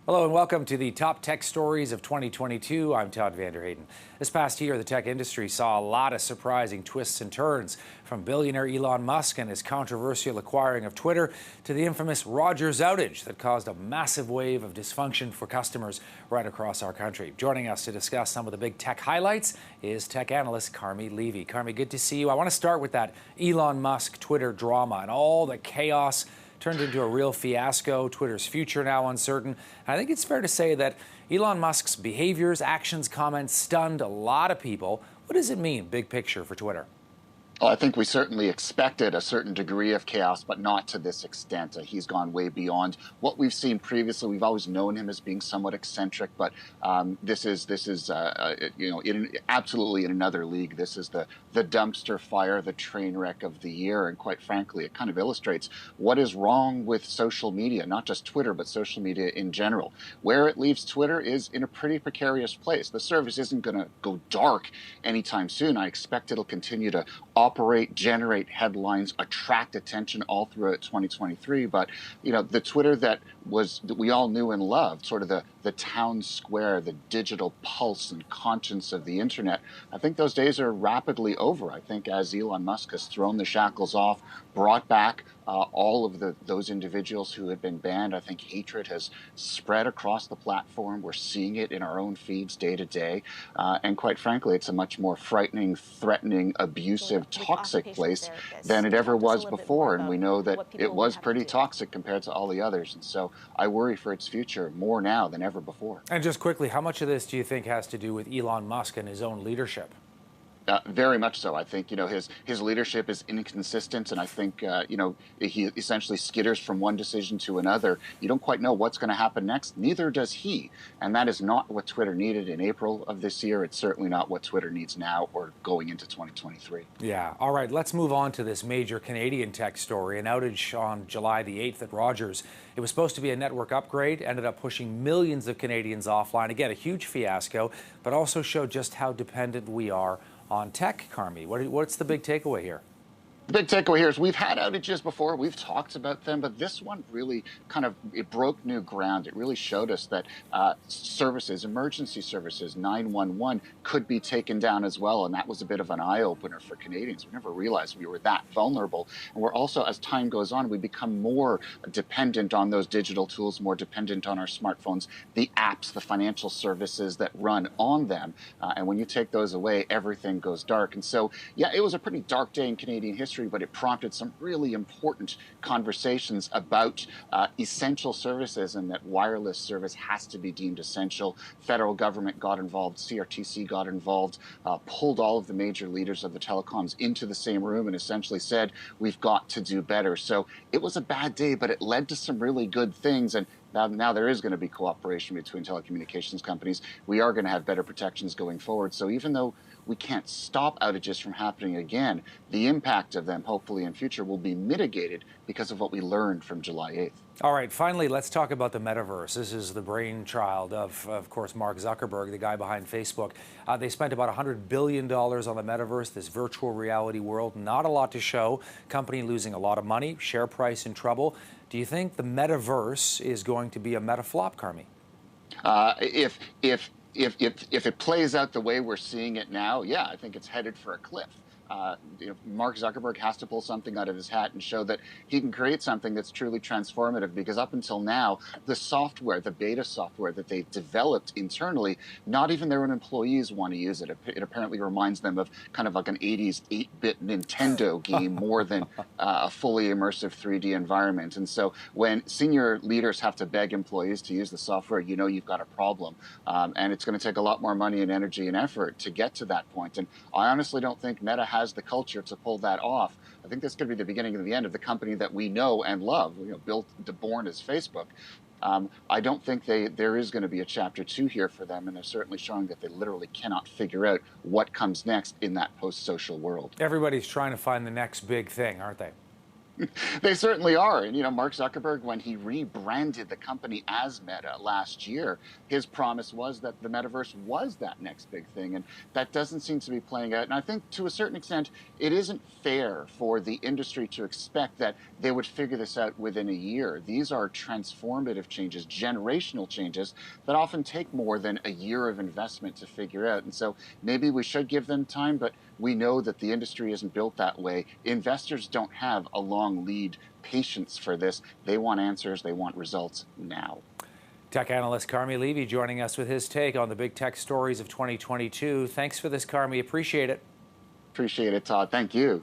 Hello and welcome to the top tech stories of 2022. I'm Todd Vanderhayden. This past year, the tech industry saw a lot of surprising twists and turns, from billionaire Elon Musk and his controversial acquiring of Twitter to the infamous Rogers outage that caused a massive wave of dysfunction for customers right across our country. Joining us to discuss some of the big tech highlights is tech analyst Carmi Levy. Carmi, good to see you. I want to start with that Elon Musk Twitter drama and all the chaos turned into a real fiasco. Twitter's future now uncertain. I think it's fair to say that Elon Musk's behaviors, actions, comments stunned a lot of people. What does it mean, big picture, for Twitter? Well, I think we certainly expected a certain degree of chaos, but not to this extent. He's gone way beyond what we've seen previously. We've always known him as being somewhat eccentric, but this is absolutely in another league. This is the dumpster fire, the train wreck of the year, and quite frankly, it kind of illustrates what is wrong with social media, not just Twitter, but social media in general. Where it leaves Twitter is in a pretty precarious place. The service isn't going to go dark anytime soon. I expect it'll continue to operate, generate headlines, attract attention all throughout 2023. But, the Twitter that we all knew and loved, sort of the town square, the digital pulse and conscience of the internet, I think those days are rapidly over. I think as Elon Musk has thrown the shackles off, brought back all of those individuals who had been banned, I think hatred has spread across the platform. We're seeing it in our own feeds day to day. And quite frankly, it's a much more frightening, threatening, abusive, toxic place than it ever was before. And we know that it was pretty toxic compared to all the others. And so I worry for its future more now than ever before. And just quickly, how much of this do you think has to do with Elon Musk and his own leadership? Very much so. I think, his leadership is inconsistent, and I think, he essentially skitters from one decision to another. You don't quite know what's going to happen next. Neither does he. And that is not what Twitter needed in April of this year. It's certainly not what Twitter needs now or going into 2023. Yeah. All right. Let's move on to this major Canadian tech story. An outage on July the 8th at Rogers. It was supposed to be a network upgrade, ended up pushing millions of Canadians offline. Again, a huge fiasco, but also showed just how dependent we are on tech. Carmi, what's the big takeaway here? The big takeaway here is we've had outages before, we've talked about them, but this one really it broke new ground. It really showed us that services, emergency services, 911 could be taken down as well, and that was a bit of an eye-opener for Canadians. We never realized we were that vulnerable, and we're also, as time goes on, we become more dependent on those digital tools, more dependent on our smartphones, the apps, the financial services that run on them, and when you take those away, everything goes dark. And so, yeah, it was a pretty dark day in Canadian history, but it prompted some really important conversations about essential services and that wireless service has to be deemed essential. Federal government got involved, CRTC got involved, pulled all of the major leaders of the telecoms into the same room and essentially said, we've got to do better. So it was a bad day, but it led to some really good things. And now there is going to be cooperation between telecommunications companies. We are going to have better protections going forward. So even though we can't stop outages from happening again, the impact of them, hopefully in future, will be mitigated because of what we learned from July 8th. All right, finally, let's talk about the metaverse. This is the brainchild of course, Mark Zuckerberg, the guy behind Facebook. They spent about $100 billion on the metaverse, this virtual reality world. Not a lot to show. Company losing a lot of money, share price in trouble. Do you think the metaverse is going to be a meta flop, Carmi? If it plays out the way we're seeing it now, yeah, I think it's headed for a cliff. Mark Zuckerberg has to pull something out of his hat and show that he can create something that's truly transformative, because up until now, the software, the beta software that they've developed internally, not even their own employees want to use it. It apparently reminds them of kind of like an 80s 8-bit Nintendo game more than a fully immersive 3D environment. And so when senior leaders have to beg employees to use the software, you've got a problem. And it's going to take a lot more money and energy and effort to get to that point. And I honestly don't think Meta has the culture to pull that off. I think this could be the beginning of the end of the company that we know and love, built, born as Facebook. I don't think there is going to be a chapter 2 here for them, and they're certainly showing that they literally cannot figure out what comes next in that post-social world. Everybody's trying to find the next big thing, aren't they? They certainly are. And, Mark Zuckerberg, when he rebranded the company as Meta last year, his promise was that the metaverse was that next big thing. And that doesn't seem to be playing out. And I think to a certain extent, it isn't fair for the industry to expect that they would figure this out within a year. These are transformative changes, generational changes that often take more than a year of investment to figure out. And so maybe we should give them time, but we know that the industry isn't built that way. Investors don't have a long lead patience for this. They want answers, they want results now. Tech analyst Carmi Levy joining us with his take on the big tech stories of 2022. Thanks for this, Carmi. Appreciate it. Appreciate it, Todd. Thank you.